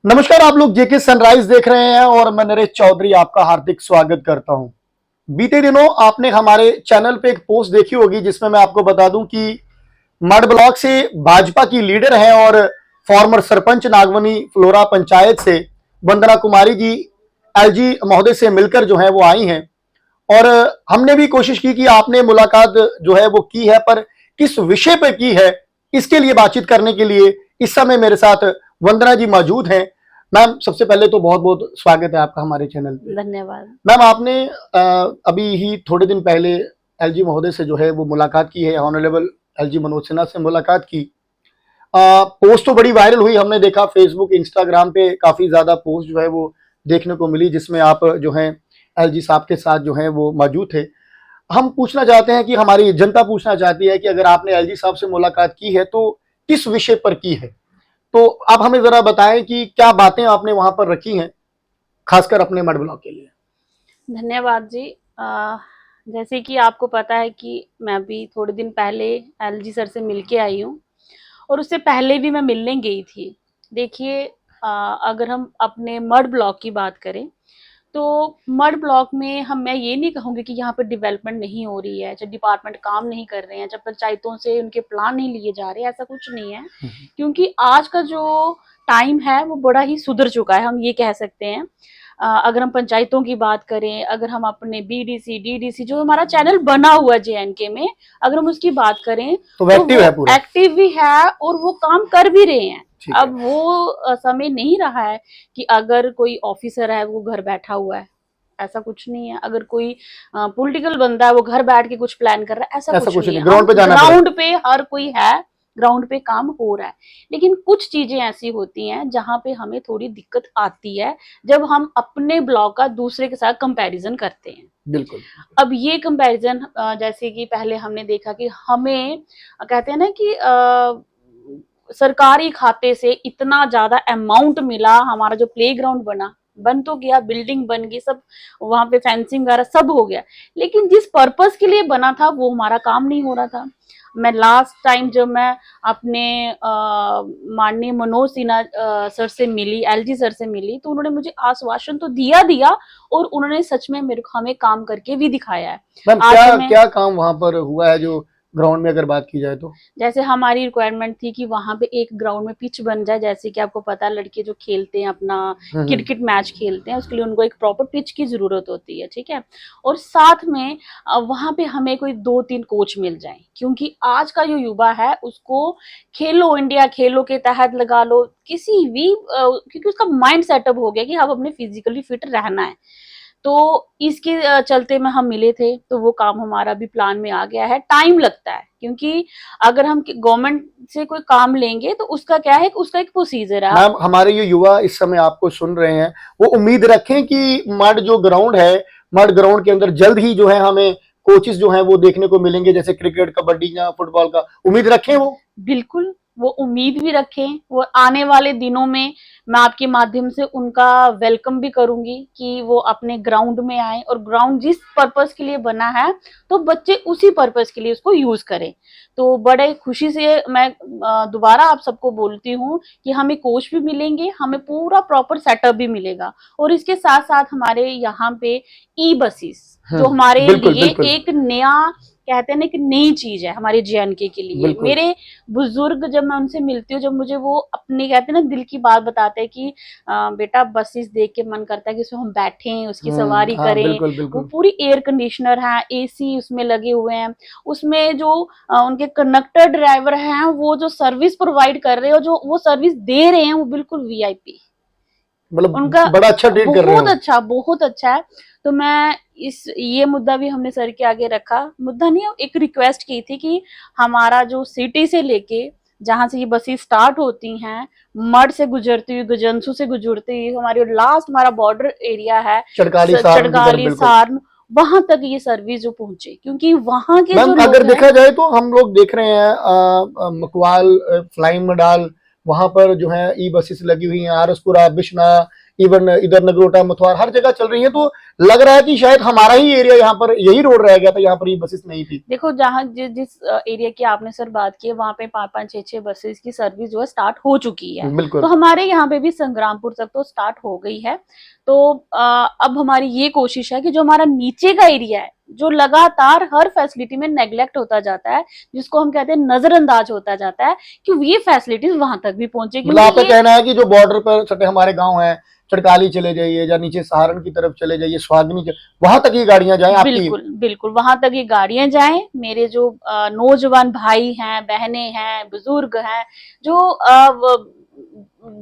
नमस्कार, आप लोग जेके सनराइज देख रहे हैं और मैं नरेश चौधरी आपका हार्दिक स्वागत करता हूं। बीते दिनों आपने हमारे चैनल पे एक पोस्ट देखी होगी जिसमें मैं आपको बता दूं कि मड ब्लॉक से भाजपा की लीडर हैं और फॉर्मर सरपंच नागवनी फ्लोरा पंचायत से वंदना कुमारी जी एलजी महोदय से मिलकर जो है वो आई हैं। और हमने भी कोशिश की कि आपने मुलाकात जो है वो की है, पर किस विषय पर की है इसके लिए बातचीत करने के लिए इस समय मेरे साथ वंदना जी मौजूद हैं। मैम, सबसे पहले तो बहुत बहुत स्वागत है आपका हमारे चैनल पे। धन्यवाद। मैम, आपने अभी ही थोड़े दिन पहले एलजी महोदय से जो है वो मुलाकात की है, ऑनरेबल एलजी मनोज सिन्हा से मुलाकात की। पोस्ट तो बड़ी वायरल हुई, हमने देखा फेसबुक इंस्टाग्राम पे काफी ज्यादा पोस्ट जो है वो देखने को मिली जिसमें आप जो है एलजी साहब के साथ जो है वो मौजूद थे। हम पूछना चाहते हैं कि हमारी जनता पूछना चाहती है कि अगर आपने एलजी साहब से मुलाकात की है तो किस विषय पर की है, तो आप हमें जरा बताएं कि क्या बातें आपने वहां पर रखी हैं खासकर अपने मड ब्लॉक के लिए। धन्यवाद जी। जैसे कि आपको पता है कि मैं अभी थोड़े दिन पहले एलजी सर से मिलके आई हूँ और उससे पहले भी मैं मिलने गई थी। देखिए, अगर हम अपने मड ब्लॉक की बात करें तो मड ब्लॉक में मैं ये नहीं कहूँगी कि यहाँ पर डेवलपमेंट नहीं हो रही है, जब डिपार्टमेंट काम नहीं कर रहे हैं, जब पंचायतों से उनके प्लान नहीं लिए जा रहे हैं, ऐसा कुछ नहीं है। क्योंकि आज का जो टाइम है वो बड़ा ही सुधर चुका है, हम ये कह सकते हैं। अगर हम पंचायतों की बात करें, अगर हम अपने बीडीसी डीडीसी जो हमारा चैनल बना हुआ है जेएनके में, अगर हम उसकी बात करें तो एक्टिव है, पूरा एक्टिव भी है और वो काम कर भी रहे हैं। अब वो समय नहीं रहा है कि अगर कोई ऑफिसर है वो घर बैठा हुआ है, ऐसा कुछ नहीं है। अगर कोई पॉलिटिकल बंदा है वो घर बैठ के कुछ प्लान कर रहा है, ऐसा कुछ नहीं है। ग्राउंड पे हर कोई है, ग्राउंड पे काम हो रहा है। लेकिन कुछ चीजें ऐसी होती हैं जहां पे हमें थोड़ी दिक्कत आती है जब हम अपने ब्लॉक का दूसरे के साथ कंपैरिजन करते हैं। बिल्कुल। अब ये कंपैरिजन जैसे कि पहले हमने देखा कि हमें कहते हैं ना कि सरकारी खाते से इतना ज्यादा अमाउंट मिला, हमारा जो प्लेग्राउंड बन तो गया, बिल्डिंग बन गई, सब वहां पे फेंसिंग वगैरह सब हो गया, लेकिन जिस पर्पस के लिए बना था वो हमारा काम नहीं हो रहा था। मैं लास्ट टाइम जब मैं अपने माननीय मनोज सिन्हा सर से मिली, एलजी सर से मिली, तो उन्होंने मुझे आश्वासन तो दिया और उन्होंने सच में हमें काम करके भी दिखाया है। क्या काम वहां पर हुआ है जो ग्राउंड में अगर बात की जाए तो? जैसे हमारी रिक्वायरमेंट थी कि वहां पे एक ग्राउंड में पिच बन जाए, जैसे कि आपको पता है लड़के जो खेलते हैं अपना क्रिकेट मैच खेलते हैं, उसके लिए उनको एक प्रॉपर पिच की जरूरत होती है, ठीक है। और साथ में वहां पे हमें कोई 2-3 कोच मिल जाए, क्योंकि आज का जो युवा है उसको खेलो इंडिया खेलो के तहत लगा लो, किसी भी क्योंकि उसका माइंड सेटअप हो गया कि अब अपने फिजिकली फिट रहना है। तो इसके चलते में हम मिले थे, तो वो काम हमारा भी प्लान में आ गया है। टाइम लगता है क्योंकि अगर हम गवर्नमेंट से कोई काम लेंगे तो उसका क्या है, उसका एक प्रोसीजर है। मैम, हमारे ये युवा इस समय आपको सुन रहे हैं, वो उम्मीद रखें कि मड जो ग्राउंड है, मड ग्राउंड के अंदर जल्द ही जो है हमें कोचेस जो हैं वो देखने को मिलेंगे, जैसे क्रिकेट, कबड्डी या फुटबॉल का उम्मीद रखें वो? बिल्कुल, वो उम्मीद भी रखें। वो आने वाले दिनों में मैं आपके माध्यम से उनका वेलकम भी करूंगी कि वो अपने ग्राउंड में आए, और ग्राउंड जिस पर्पस के लिए बना है तो बच्चे उसी पर्पस के लिए उसको यूज करें। तो बड़े खुशी से मैं दोबारा आप सबको बोलती हूँ कि हमें कोच भी मिलेंगे, हमें पूरा प्रॉपर सेटअप भी मिलेगा, और इसके साथ साथ हमारे यहाँ पे ई बसेस जो हमारे लिए एक नया, कहते हैं ना कि नई चीज है हमारे जेएनके के लिए। मेरे बुजुर्ग जब मैं उनसे मिलती हूँ, जब मुझे वो अपने कहते हैं ना दिल की बात बताते हैं कि बेटा बसेस देख के मन करता है कि उसमें हम बैठें, उसकी सवारी करें। वो पूरी एयर कंडीशनर है, एसी उसमें लगे हुए हैं, उसमें जो उनके कंडक्टर ड्राइवर हैं वो जो सर्विस प्रोवाइड कर रहे हैं, जो वो सर्विस दे रहे हैं, वो बिल्कुल वीआईपी, मतलब उनका बड़ा अच्छा ट्रीट कर रहे हैं। बहुत अच्छा है। तो मैं ये मुद्दा भी हमने सर के आगे रखा, मुद्दा नहीं, एक रिक्वेस्ट की थी कि हमारा जो सिटी से लेके जहां से ये बसें स्टार्ट होती हैं, मड से गुजरती हुई, गजनसू से गुजरती हुई, हमारी लास्ट हमारा बॉर्डर एरिया है चड़काली सार्न, वहां तक ये सर्विस जो पहुंचे, क्योंकि वहां के जो अगर देखा जाए तो हम लोग देख रहे हैं मकवाल, फ्लाइंग मडाल, वहां पर जो है ई बसेस लगी हुई हैं, आरसपुरा, बिश्ना, इवन इधर नगरोटा, मथुआर, हर जगह चल रही है। तो लग रहा है कि शायद हमारा ही एरिया यहाँ पर यही रोड रह गया था, यहाँ पर ये बसेस नहीं थी। देखो जहाँ जिस एरिया की आपने सर बात की है वहाँ पे 5-5 6-6 बसेस की सर्विस जो है स्टार्ट हो चुकी है। बिल्कुल। तो हमारे यहाँ पे भी संग्रामपुर तक तो स्टार्ट हो गई है। तो अब हमारी ये कोशिश है कि जो हमारा नीचे का एरिया है, जो लगातार हर फैसिलिटी में नेग्लेक्ट होता जाता है, जिसको हम कहते हैं नजरअंदाज होता जाता है, कि ये फैसिलिटीज वहां तक भी पहुंचे। मतलब आपका कहना है कि जो बॉर्डर पर सटे हमारे गांव हैं, चड़काली चले जाइए या नीचे सहारण की तरफ चले जाइए, सुहागनी, वहां तक ये गाड़ियां जाएं आपकी? बिल्कुल बिल्कुल, वहां तक ये गाड़ियां जाएं। मेरे जो नौजवान भाई हैं, बहनें हैं, बुजुर्ग हैं, जो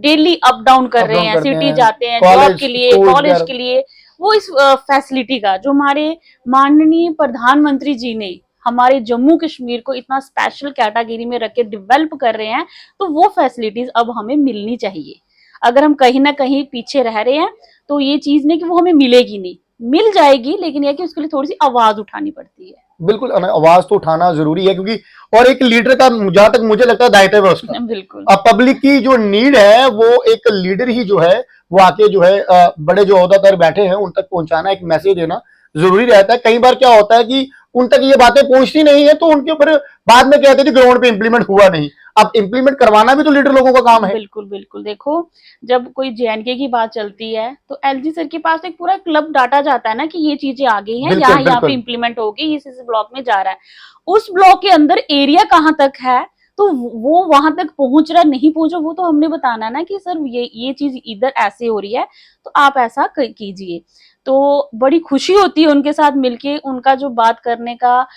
डेली अप डाउन कर रहे हैं, सिटी जाते हैं जॉब के लिए, कॉलेज के लिए, वो इस फैसिलिटी का, जो हमारे माननीय प्रधानमंत्री जी ने हमारे जम्मू कश्मीर को इतना स्पेशल कैटेगरी में रख के डेवलप कर रहे हैं, तो वो फैसिलिटीज अब हमें मिलनी चाहिए। अगर हम कहीं ना कहीं पीछे रह रहे हैं तो ये चीज नहीं कि वो हमें मिलेगी नहीं, मिल जाएगी, लेकिन यह कि उसके लिए थोड़ी सी आवाज उठानी पड़ती है। बिल्कुल, आवाज तो उठाना जरूरी है, क्योंकि और एक लीडर का जहां तक मुझे लगता है दायित्व है उसका। बिल्कुल। अब पब्लिक की जो नीड है वो एक लीडर ही जो है वो आके जो है बड़े जो ओहदेदार बैठे हैं उन तक पहुंचाना, एक मैसेज देना जरूरी रहता है। कई बार क्या होता है कि उन तक ये बातें पहुंचती नहीं है, तो उनके ऊपर बाद में कहते थे ग्राउंड पे इंप्लीमेंट हुआ नहीं। अब इंप्लीमेंट करवाना भी तो लीडर लोगों का काम है। बिल्कुल बिल्कुल। देखो जब कोई जेएनके की बात चलती है तो एलजी सर के पास एक पूरा क्लब डाटा जाता है ना, कि ये चीजें आ गई हैं, यहाँ पे इंप्लीमेंट होगी, इस ब्लॉक में जा रहा है। उस ब्लॉक के अंदर एरिया कहाँ तक है, तो वो वहां तक पहुंच रहा नहीं पहुंच रहा, वो तो हमने बताना ना कि सर ये चीज इधर ऐसे हो रही है, तो आप ऐसा कीजिए। तो बड़ी खुशी होती है उनके साथ मिलके, उनका जो बात करने का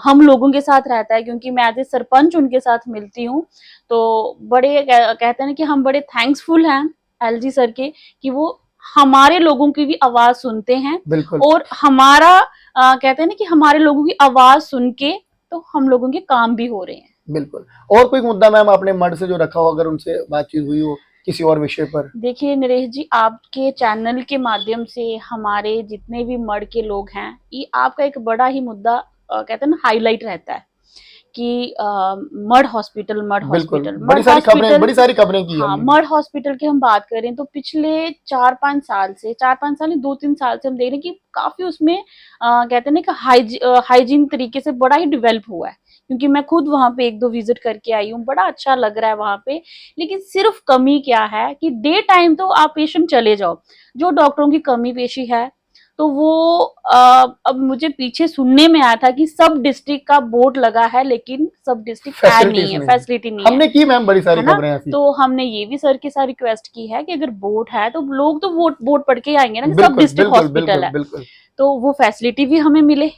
हम लोगों के साथ रहता है, क्योंकि मैं एज ए सरपंच उनके साथ मिलती हूँ। तो बड़े कहते हैं कि हम बड़े थैंक्सफुल हैं एलजी सर के, कि वो हमारे लोगों की भी आवाज सुनते हैं। और हमारा कहते हैं ना कि हमारे लोगों की आवाज सुन के तो हम लोगों के काम भी हो रहे हैं। बिल्कुल। और कोई मुद्दा मैम आपने मर्ड से जो रखा हो, अगर उनसे बातचीत हुई हो किसी और विषय पर? देखिए नरेश जी, आपके चैनल के माध्यम से हमारे जितने भी मर्ड के लोग हैं, ये आपका एक बड़ा ही मुद्दा कहते हैं ना हाईलाइट रहता है कि मर्ड हॉस्पिटल बड़ी सारी खबरें की। हाँ, मर्ड हॉस्पिटल की हम बात करें तो पिछले 4-5 साल से, 4-5 साल नहीं 2-3 साल से हम देख रहे हैं कि काफी उसमें कहते हैं ना कि हाइजीन तरीके से बड़ा ही डेवलप हुआ है। क्योंकि मैं खुद वहां पे 1-2 विजिट करके आई हूँ, बड़ा अच्छा लग रहा है वहां पे। लेकिन सिर्फ कमी क्या है कि डे टाइम तो आप पेशेंट चले जाओ, जो डॉक्टरों की कमी पेशी है, तो वो अब मुझे पीछे सुनने में आया था कि सब डिस्ट्रिक्ट का बोर्ड लगा है, लेकिन सब डिस्ट्रिक्ट नहीं है, फैसिलिटी नहीं है। हमने की मैम बड़ी सारी खबरें ऐसी। तो हमने ये भी सर के साथ रिक्वेस्ट की है कि अगर बोर्ड है तो लोग तो बोर्ड पढ़ के आएंगे ना कि सब डिस्ट्रिक्ट हॉस्पिटल है, तो वो फैसिलिटी भी हमें मिले।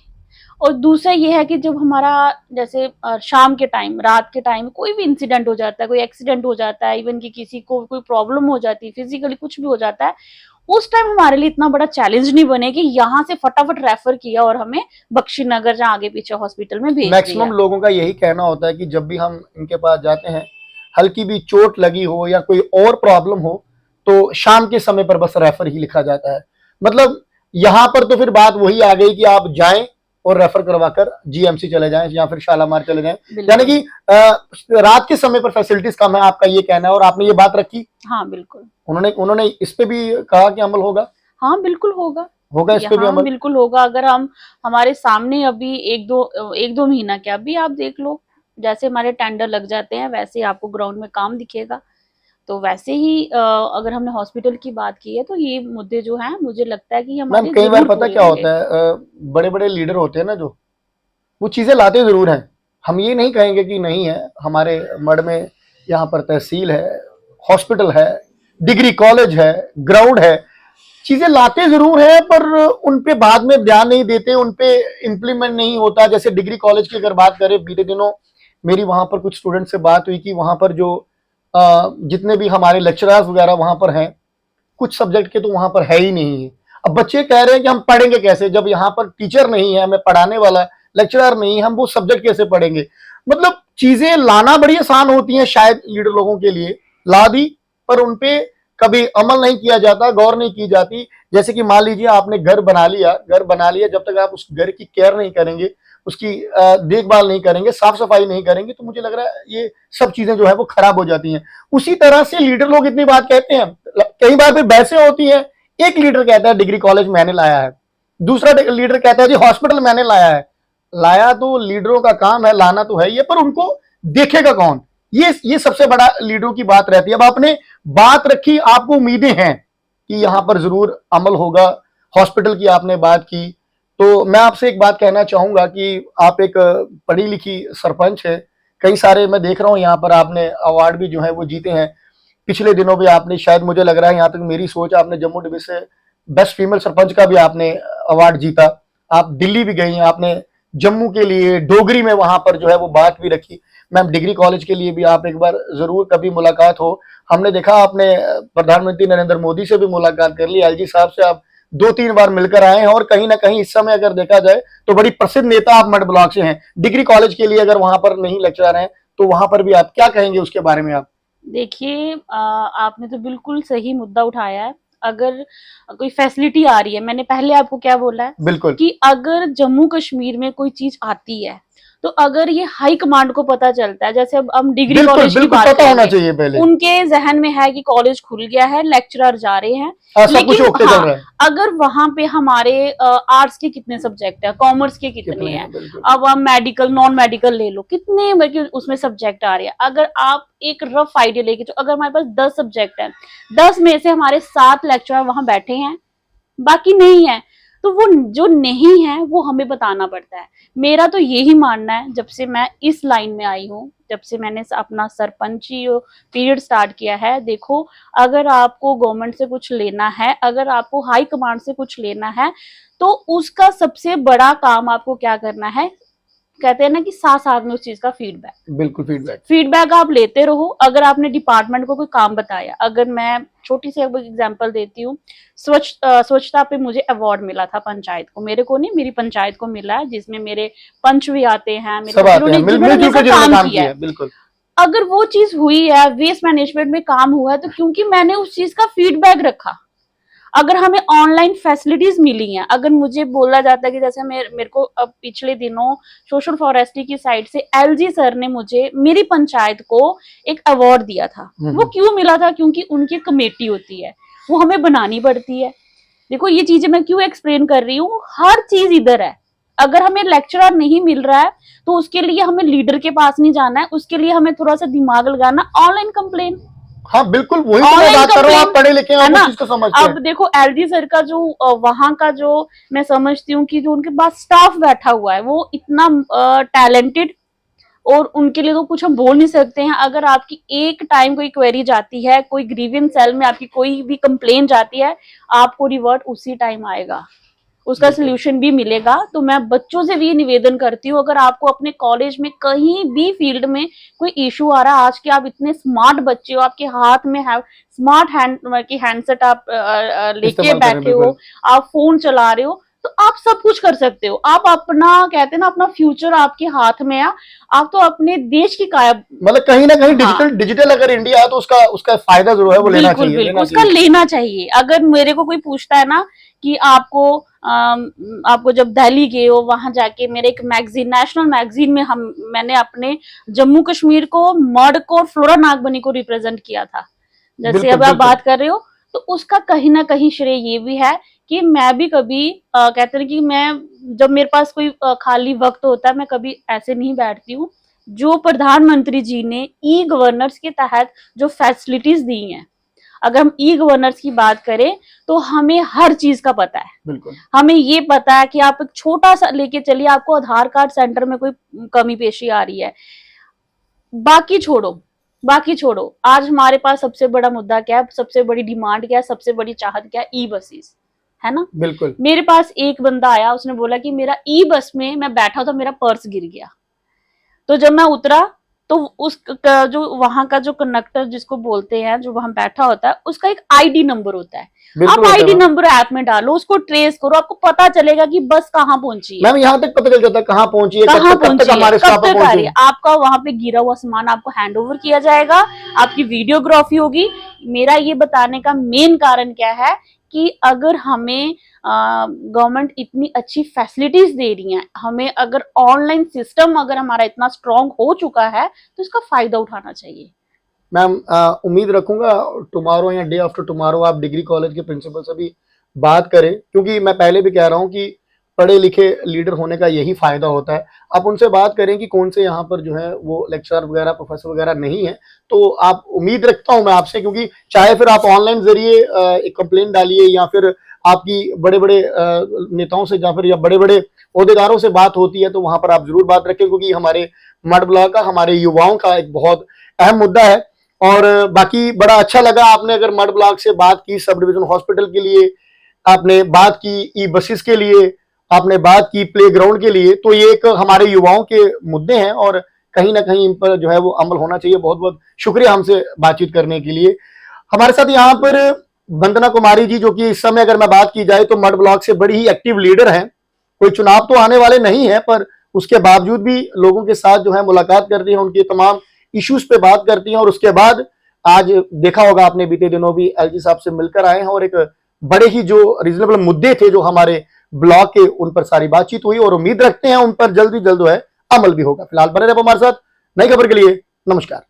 और दूसरा ये है कि जब हमारा जैसे शाम के टाइम, रात के टाइम कोई भी इंसिडेंट हो जाता है, कोई एक्सीडेंट हो जाता है, इवन कि किसी को कोई प्रॉब्लम हो जाती है, फिजिकली कुछ भी हो जाता है, उस टाइम हमारे लिए इतना बड़ा चैलेंज नहीं बने कि यहाँ से फटाफट रेफर किया और हमें बख्शीनगर जहाँ आगे पीछे हॉस्पिटल में भेज दिया। मैक्सिमम लोगों का यही कहना होता है कि जब भी हम इनके पास जाते हैं, हल्की भी चोट लगी हो या कोई और प्रॉब्लम हो, तो शाम के समय पर बस रेफर ही लिखा जाता है। मतलब यहाँ पर तो फिर बात वही आ गई कि आप जाएं और रेफर करवाकर जीएमसी चले जाएं या फिर शालामार चले जाएं, यानी कि रात के समय पर फैसिलिटीज कम है, आपका ये कहना है। और आपने ये बात रखी? हाँ बिल्कुल। उन्होंने इस पे भी कहा कि अमल होगा? हाँ बिल्कुल होगा इस पे भी अमल बिल्कुल होगा। अगर हम हमारे सामने अभी एक दो महीना क्या, अभी आप देख लो, जैसे हमारे टेंडर लग जाते हैं वैसे आपको ग्राउंड में काम दिखेगा। तो वैसे ही अगर हमने हॉस्पिटल की बात की है तो ये मुद्दे जो हैं मुझे लगता है कि हमारे कई बार पता क्या होता है, बड़े बड़े लीडर होते हैं ना, जो वो चीजें लाते जरूर हैं। हम ये नहीं कहेंगे कि नहीं है, हमारे मड में यहाँ पर तहसील है, हॉस्पिटल है, डिग्री कॉलेज है, ग्राउंड है, चीजें लाते जरूर है, पर उन पे बाद में ध्यान नहीं देते, उन पे इम्प्लीमेंट नहीं होता। जैसे डिग्री कॉलेज की अगर बात करें, बीते दिनों मेरी वहां पर कुछ स्टूडेंट से बात हुई कि वहां पर जो जितने भी हमारे लेक्चरर्स वगैरह वहां पर हैं, कुछ सब्जेक्ट के तो वहां पर है ही नहीं है। अब बच्चे कह रहे हैं कि हम पढ़ेंगे कैसे, जब यहाँ पर टीचर नहीं है, हमें पढ़ाने वाला लेक्चरर नहीं है, हम वो सब्जेक्ट कैसे पढ़ेंगे। मतलब चीजें लाना बड़ी आसान होती हैं शायद लीडर लोगों के लिए, ला दी, पर उनपे कभी अमल नहीं किया जाता, गौर नहीं की जाती। जैसे कि मान लीजिए आपने घर बना लिया, जब तक आप उस घर की केयर नहीं करेंगे, उसकी देखभाल नहीं करेंगे, साफ सफाई नहीं करेंगे, तो मुझे लग रहा है ये सब चीजें जो है वो खराब हो जाती हैं। उसी तरह से लीडर लोग इतनी बात कहते हैं, कई बार फिर बहसें होती हैं। एक लीडर कहता है डिग्री कॉलेज मैंने लाया है, दूसरा लीडर कहता है जी हॉस्पिटल मैंने लाया है। लाया तो लीडरों का काम है, लाना तो है ही है, पर उनको देखेगा कौन? ये सबसे बड़ा लीडरों की बात रहती है। अब आपने बात रखी, आपको उम्मीदें हैं कि यहां पर जरूर अमल होगा। हॉस्पिटल की आपने बात की, तो मैं आपसे एक बात कहना चाहूंगा कि आप एक पढ़ी लिखी सरपंच है। कई सारे मैं देख रहा हूं यहाँ पर आपने अवार्ड भी जो है वो जीते हैं। पिछले दिनों भी आपने, शायद मुझे लग रहा है, यहाँ तक मेरी सोच, आपने जम्मू डिवीजन से बेस्ट फीमेल सरपंच का भी आपने अवार्ड जीता। आप दिल्ली भी गई हैं, आपने जम्मू के लिए डोगरी में वहां पर जो है वो बात भी रखी। मैम डिग्री कॉलेज के लिए भी आप एक बार जरूर कभी मुलाकात हो। हमने देखा आपने प्रधानमंत्री नरेंद्र मोदी से भी मुलाकात कर ली, एलजी साहब से आप 2-3 बार मिलकर आए हैं, और कहीं ना कहीं इस समय अगर देखा जाए तो बड़ी प्रसिद्ध नेता आप मड ब्लॉक से हैं। डिग्री कॉलेज के लिए अगर वहां पर नहीं लेक्चरर हैं तो वहां पर भी आप क्या कहेंगे उसके बारे में? आप देखिए, आपने तो बिल्कुल सही मुद्दा उठाया है। अगर कोई फैसिलिटी आ रही है, मैंने पहले आपको क्या बोला है बिल्कुल कि अगर जम्मू कश्मीर में कोई चीज आती है, तो अगर ये हाई कमांड को पता चलता है, जैसे अब हम डिग्री बिल्कुल कॉलेज की बिल्कुल बात पता होना करेंगे, चाहिए पहले। उनके जहन में है कि कॉलेज खुल गया है, लेक्चरर जा रहे हैं, सब कुछ लेकिन ओके चल हाँ, रहा है। अगर वहां पे हमारे आर्ट्स के कितने सब्जेक्ट है, कॉमर्स के कितने हैं, बिल्कुल अब आप मेडिकल नॉन मेडिकल ले लो, कितने मतलब उसमें सब्जेक्ट आ रहे हैं। अगर आप एक रफ आइडिया लेके, तो अगर हमारे पास 10 सब्जेक्ट है, 10 में से हमारे 7 लेक्चरर वहां बैठे हैं, बाकी नहीं है, तो वो जो नहीं है वो हमें बताना पड़ता है। मेरा तो यही मानना है, जब से मैं इस लाइन में आई हूँ, जब से मैंने अपना सरपंची पीरियड स्टार्ट किया है, देखो, अगर आपको गवर्नमेंट से कुछ लेना है, अगर आपको हाई कमांड से कुछ लेना है, तो उसका सबसे बड़ा काम आपको क्या करना है, कहते हैं ना कि साथ साथ में उस चीज का फीडबैक, बिल्कुल फीडबैक फीडबैक आप लेते रहो। अगर आपने डिपार्टमेंट को कोई काम बताया, अगर मैं छोटी सी एग्जांपल देती हूँ, स्वच्छता पे मुझे अवार्ड मिला था पंचायत को, मेरे को नहीं, मेरी पंचायत को मिला है, जिसमें मेरे पंच भी आते हैं, सब आते हैं, जिन्होंने ये सब काम किया है। बिल्कुल। अगर वो चीज हुई है, वेस्ट मैनेजमेंट में काम हुआ है, तो क्योंकि मैंने उस चीज का फीडबैक रखा। अगर हमें ऑनलाइन फैसिलिटीज मिली हैं, अगर मुझे बोला जाता है कि जैसे मेरे को अब पिछले दिनों सोशल फॉरेस्ट्री की साइड से एलजी सर ने मुझे, मेरी पंचायत को एक अवार्ड दिया था। वो क्यों मिला था? क्योंकि उनकी कमेटी होती है, वो हमें बनानी पड़ती है। देखो, ये चीजें मैं क्यों एक्सप्लेन कर रही हूँ, हर चीज इधर है। अगर हमें लेक्चरर नहीं मिल रहा है, तो उसके लिए हमें लीडर के पास नहीं जाना है, उसके लिए हमें थोड़ा सा दिमाग लगाना, ऑनलाइन कंप्लेन, हाँ बिल्कुल, वही तो मैं बात कर रहा हूँ, आप पढ़े लिखे हैं, आप उस चीज को समझते हैं। अब देखो, एलजी सर का जो वहां का जो मैं समझती हूँ कि जो उनके पास स्टाफ बैठा हुआ है, वो इतना टैलेंटेड, और उनके लिए तो कुछ हम बोल नहीं सकते हैं। अगर आपकी एक टाइम कोई क्वेरी जाती है, कोई ग्रीवियंस सेल में आपकी कोई भी कंप्लेन जाती है, आपको रिवर्ट उसी टाइम आएगा, उसका सोल्यूशन भी मिलेगा। तो मैं बच्चों से भी निवेदन करती हूँ, अगर आपको अपने कॉलेज में कहीं भी फील्ड में कोई इशू आ रहा है, आज के आप इतने स्मार्ट बच्चे हो, आपके हाथ में है स्मार्ट हैंडसेट, आप लेके बैठे हो, आप फोन चला रहे हो, तो आप सब कुछ कर सकते हो। आप अपना, कहते हैं ना, अपना फ्यूचर आपके हाथ में है, आप तो अपने देश की काया, मतलब कहीं ना कहीं डिजिटल अगर इंडिया है, तो उसका फायदा जरूर है, वो लेना चाहिए, बिल्कुल उसका लेना चाहिए। अगर मेरे को कोई पूछता है ना कि आपको जब दिल्ली गए हो, वहां जाके मेरे एक मैगजीन, नेशनल मैगजीन में मैंने अपने जम्मू कश्मीर को, मर्ड को और फ्लोरा नागबनी को रिप्रेजेंट किया था, जैसे अब आप बात कर रहे हो, तो उसका कहीं ना कहीं श्रेय ये भी है कि मैं भी कभी कहते हैं कि मैं, जब मेरे पास कोई खाली वक्त होता है, मैं कभी ऐसे नहीं बैठती हूँ। जो प्रधानमंत्री जी ने ई गवर्नर्स के तहत जो फैसिलिटीज दी हैं, अगर हम ई गवर्नर्स की बात करें, तो हमें हर चीज का पता है। बिल्कुल, हमें ये पता है कि आप एक छोटा सा लेके चलिए, आपको आधार कार्ड सेंटर में कोई कमी पेशी आ रही है, बाकी छोड़ो, आज हमारे पास सबसे बड़ा मुद्दा क्या है, सबसे बड़ी डिमांड क्या है, सबसे बड़ी चाहत क्या है? ई बसेस, है ना? बिल्कुल। मेरे पास एक बंदा आया, उसने बोला कि मेरा ई बस में मैं बैठा था, मेरा पर्स गिर गया। तो जब मैं उतरा, तो जो वहां का जो कंडक्टर जिसको बोलते हैं, जो वहां बैठा होता है, उसका एक आईडी नंबर होता है। आप आईडी नंबर ऐप में डालो, उसको ट्रेस करो, आपको पता चलेगा कि बस कहाँ पहुंची है। मैम यहाँ तक पता चल जाता है कहाँ पहुंची है, कब तक हमारे स्टॉप पर पहुंची है। आपका वहां पे गिरा हुआ सामान आपको हैंड ओवर किया जाएगा, आपकी वीडियोग्राफी होगी। मेरा ये बताने का मेन कारण क्या है कि अगर हमें गवर्नमेंट इतनी अच्छी फैसिलिटीज दे रही है, हमें अगर ऑनलाइन सिस्टम अगर हमारा इतना स्ट्रांग हो चुका है, तो इसका फायदा उठाना चाहिए। मैम उम्मीद रखूंगा टुमारो या डे आफ्टर टुमारो आप डिग्री कॉलेज के प्रिंसिपल से भी बात करें, क्योंकि मैं पहले भी कह रहा हूं कि पढ़े लिखे लीडर होने का यही फायदा होता है। आप उनसे बात करें कि कौन से यहाँ पर जो है वो लेक्चरर वगैरह, प्रोफेसर वगैरह नहीं है, तो आप उम्मीद रखता हूं मैं आपसे, क्योंकि चाहे फिर आप ऑनलाइन जरिए एक कंप्लेंट डालिए या फिर आपकी बड़े बड़े नेताओं से या फिर या बड़े बड़े ओहदेदारों से बात होती है, तो वहां पर आप जरूर बात रखें, क्योंकि हमारे मड ब्लॉक का, हमारे युवाओं का एक बहुत अहम मुद्दा है। और बाकी बड़ा अच्छा लगा आपने अगर मड ब्लॉक से बात की सब डिवीजन हॉस्पिटल के लिए, आपने बात की ई बसेस के लिए, आपने बात की प्लेग्राउंड के लिए, तो ये एक हमारे युवाओं के मुद्दे हैं और कहीं ना कहीं इन पर जो है वो अमल होना चाहिए। बहुत बहुत शुक्रिया हमसे बातचीत करने के लिए। हमारे साथ यहाँ पर वंदना कुमारी जी, जो कि इस समय अगर मैं बात की जाए तो मड ब्लॉक से बड़ी ही एक्टिव लीडर हैं। कोई चुनाव तो आने वाले नहीं है, पर उसके बावजूद भी लोगों के साथ जो है मुलाकात करती हैं, उनके तमाम इश्यूज पे बात करती हैं। और उसके बाद आज देखा होगा आपने, बीते दिनों भी एलजी साहब से मिलकर आए हैं और एक बड़े ही जो रीजनेबल मुद्दे थे जो हमारे ब्लॉक के, उन पर सारी बातचीत हुई और उम्मीद रखते हैं उन पर जल्द ही जल्द जो है अमल भी होगा। फिलहाल बने रहे हमारे साथ नई खबर के लिए। नमस्कार।